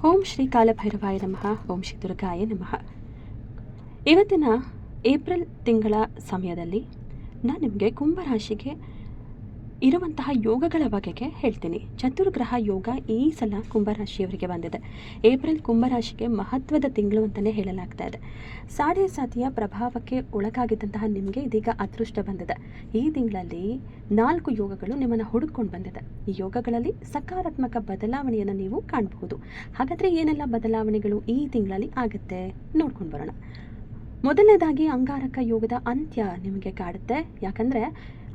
ಓಂ ಶ್ರೀ ಕಾಲಭೈರವಾಯ ನಮಃ. ಓಂ ಶ್ರೀ ದುರ್ಗಾಯ ನಮಃ. ಇವತ್ತಿನ ಏಪ್ರಿಲ್ ತಿಂಗಳ ಸಮಯದಲ್ಲಿ ನಾನು ನಿಮಗೆ ಕುಂಭರಾಶಿಗೆ ಇರುವಂತಹ ಯೋಗಗಳ ಬಗೆಗೆ ಹೇಳ್ತೀನಿ. ಚತುರ್ಗ್ರಹ ಯೋಗ ಈ ಸಲ ಕುಂಭರಾಶಿಯವರಿಗೆ ಬಂದಿದೆ. ಏಪ್ರಿಲ್ ಕುಂಭರಾಶಿಗೆ ಮಹತ್ವದ ತಿಂಗಳು ಅಂತಲೇ ಹೇಳಲಾಗ್ತಾ ಇದೆ. ಸಾಡೆ ಸಾತಿಯ ಪ್ರಭಾವಕ್ಕೆ ಒಳಗಾಗಿದ್ದಂತಹ ನಿಮಗೆ ಇದೀಗ ಅದೃಷ್ಟ ಬಂದಿದೆ. ಈ ತಿಂಗಳಲ್ಲಿ 4 ಯೋಗಗಳು ನಿಮ್ಮನ್ನು ಹುಡುಕೊಂಡು ಬಂದಿದೆ. ಈ ಯೋಗಗಳಲ್ಲಿ ಸಕಾರಾತ್ಮಕ ಬದಲಾವಣೆಯನ್ನು ನೀವು ಕಾಣಬಹುದು. ಹಾಗಾದರೆ ಏನೆಲ್ಲ ಬದಲಾವಣೆಗಳು ಈ ತಿಂಗಳಲ್ಲಿ ಆಗುತ್ತೆ ನೋಡ್ಕೊಂಡು ಬರೋಣ. ಮೊದಲನೇದಾಗಿ ಅಂಗಾರಕ ಯೋಗದ ಅಂತ್ಯ ನಿಮಗೆ ಕಾಡುತ್ತೆ. ಯಾಕಂದರೆ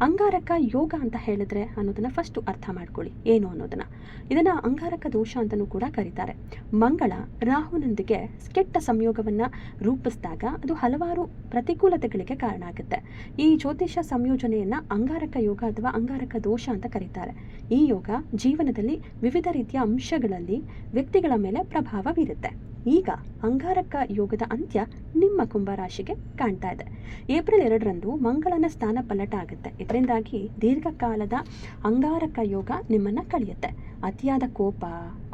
ಅಂಗಾರಕ ಯೋಗ ಅಂತ ಹೇಳಿದ್ರೆ ಅನ್ನೋದನ್ನು ಫಸ್ಟು ಅರ್ಥ ಮಾಡ್ಕೊಳ್ಳಿ ಏನು ಅನ್ನೋದನ್ನು. ಇದನ್ನು ಅಂಗಾರಕ ದೋಷ ಅಂತಲೂ ಕೂಡ ಕರೀತಾರೆ. ಮಂಗಳ ರಾಹುನೊಂದಿಗೆ ಕೆಟ್ಟ ಸಂಯೋಗವನ್ನು ರೂಪಿಸಿದಾಗ ಅದು ಹಲವಾರು ಪ್ರತಿಕೂಲತೆಗಳಿಗೆ ಕಾರಣ ಆಗುತ್ತೆ. ಈ ಜ್ಯೋತಿಷ ಸಂಯೋಜನೆಯನ್ನು ಅಂಗಾರಕ ಯೋಗ ಅಥವಾ ಅಂಗಾರಕ ದೋಷ ಅಂತ ಕರೀತಾರೆ. ಈ ಯೋಗ ಜೀವನದಲ್ಲಿ ವಿವಿಧ ರೀತಿಯ ಅಂಶಗಳಲ್ಲಿ ವ್ಯಕ್ತಿಗಳ ಮೇಲೆ ಪ್ರಭಾವ ಬೀರುತ್ತೆ. ಈಗ ಅಂಗಾರಕ ಯೋಗದ ಅಂತ್ಯ ನಿಮ್ಮ ಕುಂಭರಾಶಿಗೆ ಕಾಣ್ತಾ ಇದೆ. ಏಪ್ರಿಲ್ 2ರಂದು ಮಂಗಳನ ಸ್ಥಾನ ಪಲ್ಲಟ ಆಗುತ್ತೆ. ಇದರಿಂದಾಗಿ ದೀರ್ಘಕಾಲದ ಅಂಗಾರಕ ಯೋಗ ನಿಮ್ಮನ್ನು ಕಳೆಯುತ್ತೆ. ಅತಿಯಾದ ಕೋಪ,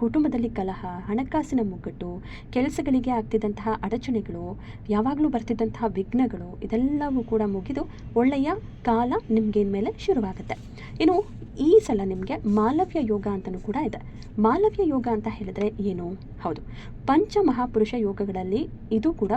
ಕುಟುಂಬದಲ್ಲಿ ಕಲಹ, ಹಣಕಾಸಿನ ಮುಗ್ಗಟ್ಟು, ಕೆಲಸಗಳಿಗೆ ಆಗ್ತಿದ್ದಂತಹ ಅಡಚಣೆಗಳು, ಯಾವಾಗಲೂ ಬರ್ತಿದ್ದಂತಹ ವಿಘ್ನಗಳು ಇದೆಲ್ಲವೂ ಕೂಡ ಮುಗಿದು ಒಳ್ಳೆಯ ಕಾಲ ನಿಮಗೆ ಮೇಲೆ ಶುರುವಾಗುತ್ತೆ. ಇನ್ನು ಈ ಸಲ ನಿಮಗೆ ಮಾಲವ್ಯ ಯೋಗ ಅಂತಲೂ ಕೂಡ ಇದೆ. ಮಾಲವ್ಯ ಯೋಗ ಅಂತ ಹೇಳಿದ್ರೆ ಏನು? ಹೌದು, ಪಂಚಮಹಾಪುರುಷ ಯೋಗಗಳಲ್ಲಿ ಇದು ಕೂಡ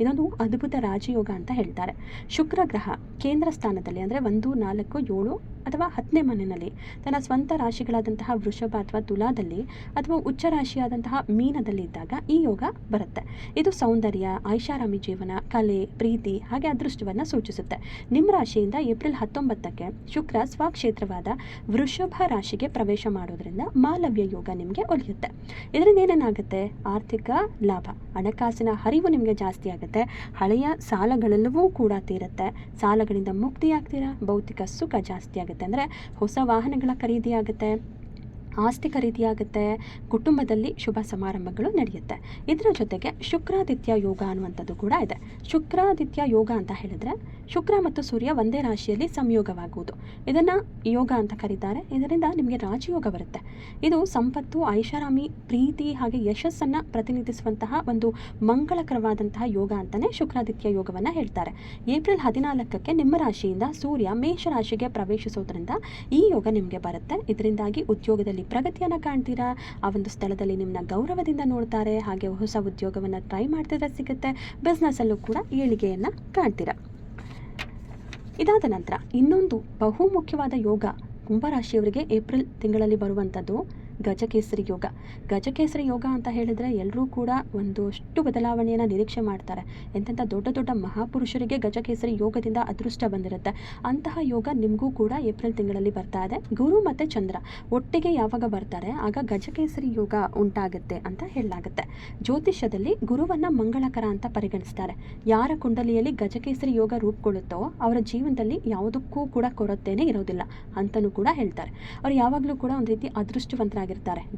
ಇದೊಂದು ಅದ್ಭುತ ರಾಜಯೋಗ ಅಂತ ಹೇಳ್ತಾರೆ. ಶುಕ್ರ ಗ್ರಹ ಕೇಂದ್ರ ಸ್ಥಾನದಲ್ಲಿ ಅಂದರೆ 1, 4, 7 ಅಥವಾ 10ನೇ ಮನೆಯಲ್ಲಿ ತನ್ನ ಸ್ವಂತ ರಾಶಿಗಳಾದಂತಹ ವೃಷಭ ಅಥವಾ ತುಲಾದಲ್ಲಿ ಅಥವಾ ಉಚ್ಚ ರಾಶಿಯಾದಂತಹ ಮೀನದಲ್ಲಿ ಇದ್ದಾಗ ಈ ಯೋಗ ಬರುತ್ತೆ. ಇದು ಸೌಂದರ್ಯ, ಐಷಾರಾಮಿ ಜೀವನ, ಕಲೆ, ಪ್ರೀತಿ ಹಾಗೆ ಅದೃಷ್ಟವನ್ನು ಸೂಚಿಸುತ್ತೆ. ನಿಮ್ಮ ರಾಶಿಯಿಂದ ಏಪ್ರಿಲ್ 19ಕ್ಕೆ ಶುಕ್ರ ಸ್ವಕ್ಷೇತ್ರವಾದ ವೃಷಭ ರಾಶಿಗೆ ಪ್ರವೇಶ ಮಾಡೋದ್ರಿಂದ ಮಾಲವ್ಯ ಯೋಗ ನಿಮಗೆ ಒಲಿಯುತ್ತೆ. ಇದರಿಂದ ಏನೇನಾಗುತ್ತೆ? ಆರ್ಥಿಕ ಲಾಭ, ಹಣಕಾಸಿನ ಹರಿವು ನಿಮಗೆ ಜಾಸ್ತಿ ಆಗುತ್ತೆ. ಹಳೆಯ ಸಾಲಗಳೆಲ್ಲವೂ ಕೂಡ ತೀರುತ್ತೆ. ಸಾಲಗಳಿಂದ ಮುಕ್ತಿಯಾಗ್ತೀರಾ. ಭೌತಿಕ ಸುಖ ಜಾಸ್ತಿ ಆಗುತ್ತೆ. ಅಂದರೆ ಹೊಸ ವಾಹನಗಳ ಖರೀದಿ ಆಗುತ್ತೆ, ಆಸ್ತಿ ಖರೀದಿ ಆಗುತ್ತೆ, ಕುಟುಂಬದಲ್ಲಿ ಶುಭ ಸಮಾರಂಭಗಳು ನಡೆಯುತ್ತೆ. ಇದರ ಜೊತೆಗೆ ಶುಕ್ರಾದಿತ್ಯ ಯೋಗ ಅನ್ನುವಂಥದ್ದು ಕೂಡ ಇದೆ. ಶುಕ್ರಾದಿತ್ಯ ಯೋಗ ಅಂತ ಹೇಳಿದ್ರೆ ಶುಕ್ರ ಮತ್ತು ಸೂರ್ಯ ಒಂದೇ ರಾಶಿಯಲ್ಲಿ ಸಂಯೋಗವಾಗುವುದು, ಇದನ್ನು ಯೋಗ ಅಂತ ಕರೀತಾರೆ. ಇದರಿಂದ ನಿಮಗೆ ರಾಜಯೋಗ ಬರುತ್ತೆ. ಇದು ಸಂಪತ್ತು, ಐಷಾರಾಮಿ, ಪ್ರೀತಿ ಹಾಗೆ ಯಶಸ್ಸನ್ನು ಪ್ರತಿನಿಧಿಸುವಂತಹ ಒಂದು ಮಂಗಳಕರವಾದಂತಹ ಯೋಗ ಅಂತಲೇ ಶುಕ್ರಾದಿತ್ಯ ಯೋಗವನ್ನು ಹೇಳ್ತಾರೆ. ಏಪ್ರಿಲ್ 14ಕ್ಕೆ ನಿಮ್ಮ ರಾಶಿಯಿಂದ ಸೂರ್ಯ ಮೇಷ ರಾಶಿಗೆ ಪ್ರವೇಶಿಸೋದ್ರಿಂದ ಈ ಯೋಗ ನಿಮಗೆ ಬರುತ್ತೆ. ಇದರಿಂದಾಗಿ ಉದ್ಯೋಗದಲ್ಲಿ ಪ್ರಗತಿಯನ್ನು ಕಾಣ್ತೀರಾ. ಆ ಒಂದು ಸ್ಥಳದಲ್ಲಿ ನಿಮ್ಮನ್ನ ಗೌರವದಿಂದ ನೋಡ್ತಾರೆ. ಹಾಗೆ ಹೊಸ ಉದ್ಯೋಗವನ್ನು ಟ್ರೈ ಮಾಡ್ತಿದ್ರೆ ಸಿಗುತ್ತೆ. ಬಿಸ್ನೆಸ್ಸಲ್ಲೂ ಕೂಡ ಏಳಿಗೆಯನ್ನು ಕಾಣ್ತೀರಾ. ಇದಾದ ನಂತರ ಇನ್ನೊಂದು ಬಹು ಮುಖ್ಯವಾದ ಯೋಗ ಕುಂಭರಾಶಿಯವರಿಗೆ ಏಪ್ರಿಲ್ ತಿಂಗಳಲ್ಲಿ ಬರುವಂಥದ್ದು ಗಜಕೇಸರಿ ಯೋಗ. ಗಜಕೇಸರಿ ಯೋಗ ಅಂತ ಹೇಳಿದರೆ ಎಲ್ಲರೂ ಕೂಡ ಒಂದಷ್ಟು ಬದಲಾವಣೆಯನ್ನು ನಿರೀಕ್ಷೆ ಮಾಡ್ತಾರೆ. ಎಂತೆಂಥ ದೊಡ್ಡ ದೊಡ್ಡ ಮಹಾಪುರುಷರಿಗೆ ಗಜಕೇಸರಿ ಯೋಗದಿಂದ ಅದೃಷ್ಟ ಬಂದಿರುತ್ತೆ. ಅಂತಹ ಯೋಗ ನಿಮಗೂ ಕೂಡ ಏಪ್ರಿಲ್ ತಿಂಗಳಲ್ಲಿ ಬರ್ತಾ ಇದೆ. ಗುರು ಮತ್ತು ಚಂದ್ರ ಒಟ್ಟಿಗೆ ಯಾವಾಗ ಬರ್ತಾರೆ ಆಗ ಗಜಕೇಸರಿ ಯೋಗ ಉಂಟಾಗುತ್ತೆ ಅಂತ ಹೇಳಲಾಗುತ್ತೆ. ಜ್ಯೋತಿಷ್ಯದಲ್ಲಿ ಗುರುವನ್ನು ಮಂಗಳಕರ ಅಂತ ಪರಿಗಣಿಸ್ತಾರೆ. ಯಾರ ಕುಂಡಲಿಯಲ್ಲಿ ಗಜಕೇಸರಿ ಯೋಗ ರೂಪುಗೊಳ್ಳುತ್ತೋ ಅವರ ಜೀವನದಲ್ಲಿ ಯಾವುದಕ್ಕೂ ಕೂಡ ಕೊರತೆಯೇ ಇರೋದಿಲ್ಲ ಅಂತಲೂ ಕೂಡ ಹೇಳ್ತಾರೆ. ಅವ್ರು ಯಾವಾಗಲೂ ಕೂಡ ಒಂದು ರೀತಿ ಅದೃಷ್ಟವಂತರಾಗಿರ್ತಾರೆ.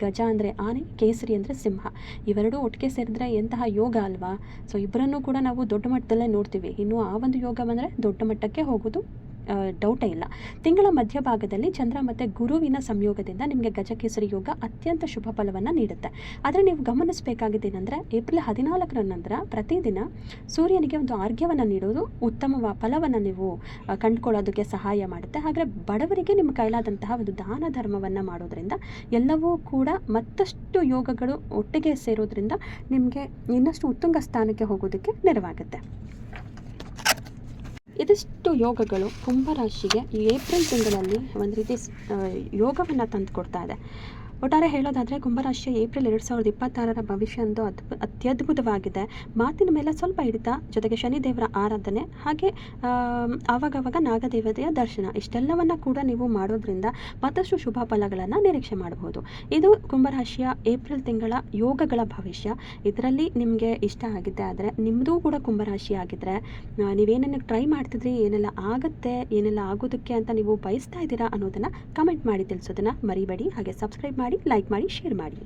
ಗಜ ಅಂದರೆ ಆನೆ, ಕೇಸರಿ ಅಂದರೆ ಸಿಂಹ. ಇವೆರಡೂ ಒಟ್ಟಿಗೆ ಸೇರಿದ್ರೆ ಎಂತಹ ಯೋಗ ಅಲ್ವಾ. ಸೊ ಇಬ್ಬರನ್ನೂ ಕೂಡ ನಾವು ದೊಡ್ಡ ಮಟ್ಟದಲ್ಲೇ ನೋಡ್ತೀವಿ. ಇನ್ನು ಆ ಒಂದು ಯೋಗ ಬಂದರೆ ದೊಡ್ಡ ಮಟ್ಟಕ್ಕೆ ಹೋಗೋದು ಡೌಟೇ ಇಲ್ಲ. ತಿಂಗಳ ಮಧ್ಯಭಾಗದಲ್ಲಿ ಚಂದ್ರ ಮತ್ತು ಗುರುವಿನ ಸಂಯೋಗದಿಂದ ನಿಮಗೆ ಗಜಕೇಸರಿ ಯೋಗ ಅತ್ಯಂತ ಶುಭ ಫಲವನ್ನು ನೀಡುತ್ತೆ. ಆದರೆ ನೀವು ಗಮನಿಸಬೇಕಾಗಿದ್ದೇನೆಂದರೆ ಏಪ್ರಿಲ್ 14ರ ನಂತರ ಪ್ರತಿದಿನ ಸೂರ್ಯನಿಗೆ ಒಂದು ಅರ್ಘ್ಯವನ್ನು ನೀಡೋದು ಉತ್ತಮ ಫಲವನ್ನು ನೀವು ಕಂಡುಕೊಳ್ಳೋದಕ್ಕೆ ಸಹಾಯ ಮಾಡುತ್ತೆ. ಹಾಗೆ ಬಡವರಿಗೆ ನಿಮ್ಮ ಕೈಲಾದಂತಹ ಒಂದು ದಾನ ಧರ್ಮವನ್ನು ಮಾಡೋದ್ರಿಂದ ಎಲ್ಲವೂ ಕೂಡ ಮತ್ತಷ್ಟು ಯೋಗಗಳು ಒಟ್ಟಿಗೆ ಸೇರೋದ್ರಿಂದ ನಿಮಗೆ ಇನ್ನಷ್ಟು ಉತ್ತುಂಗ ಸ್ಥಾನಕ್ಕೆ ಹೋಗೋದಕ್ಕೆ ನೆರವಾಗುತ್ತೆ. ಇದಿಷ್ಟು ಯೋಗಗಳು ಕುಂಭರಾಶಿಗೆ ಈ ಏಪ್ರಿಲ್ ತಿಂಗಳಲ್ಲಿ ಒಂದು ರೀತಿ ಯೋಗವನ್ನು ತಂದು ಕೊಡ್ತಾ ಇದೆ. ಒಟ್ಟಾರೆ ಹೇಳೋದಾದರೆ ಕುಂಭರಾಶಿಯ ಏಪ್ರಿಲ್ 2026ರ ಭವಿಷ್ಯ ಒಂದು ಅತ್ಯದ್ಭುತವಾಗಿದೆ. ಮಾತಿನ ಮೇಲೆ ಸ್ವಲ್ಪ ಹಿಡಿತ, ಜೊತೆಗೆ ಶನಿದೇವರ ಆರಾಧನೆ ಹಾಗೆ ಆವಾಗವಾಗ ನಾಗದೇವತೆಯ ದರ್ಶನ ಇಷ್ಟೆಲ್ಲವನ್ನು ಕೂಡ ನೀವು ಮಾಡೋದ್ರಿಂದ ಮತ್ತಷ್ಟು ಶುಭ ಫಲಗಳನ್ನು ನಿರೀಕ್ಷೆ ಮಾಡಬಹುದು. ಇದು ಕುಂಭರಾಶಿಯ ಏಪ್ರಿಲ್ ತಿಂಗಳ ಯೋಗಗಳ ಭವಿಷ್ಯ. ಇದರಲ್ಲಿ ನಿಮಗೆ ಇಷ್ಟ ಆಗಿದ್ದೆ ಆದರೆ ನಿಮ್ಮದೂ ಕೂಡ ಕುಂಭರಾಶಿ ಆಗಿದ್ದರೆ ನೀವೇನೇನು ಟ್ರೈ ಮಾಡ್ತಿದ್ರಿ, ಏನೆಲ್ಲ ಆಗುತ್ತೆ, ಏನೆಲ್ಲ ಆಗೋದಕ್ಕೆ ಅಂತ ನೀವು ಬಯಸ್ತಾ ಇದ್ದೀರಾ ಅನ್ನೋದನ್ನು ಕಮೆಂಟ್ ಮಾಡಿ ತಿಳಿಸೋದನ್ನು ಮರಿಬೇಡಿ. ಹಾಗೆ ಸಬ್ಸ್ಕ್ರೈಬ್ ಮಾಡಿ, ಲೈಕ್ ಮಾಡಿ, ಶೇರ್ ಮಾಡಿ.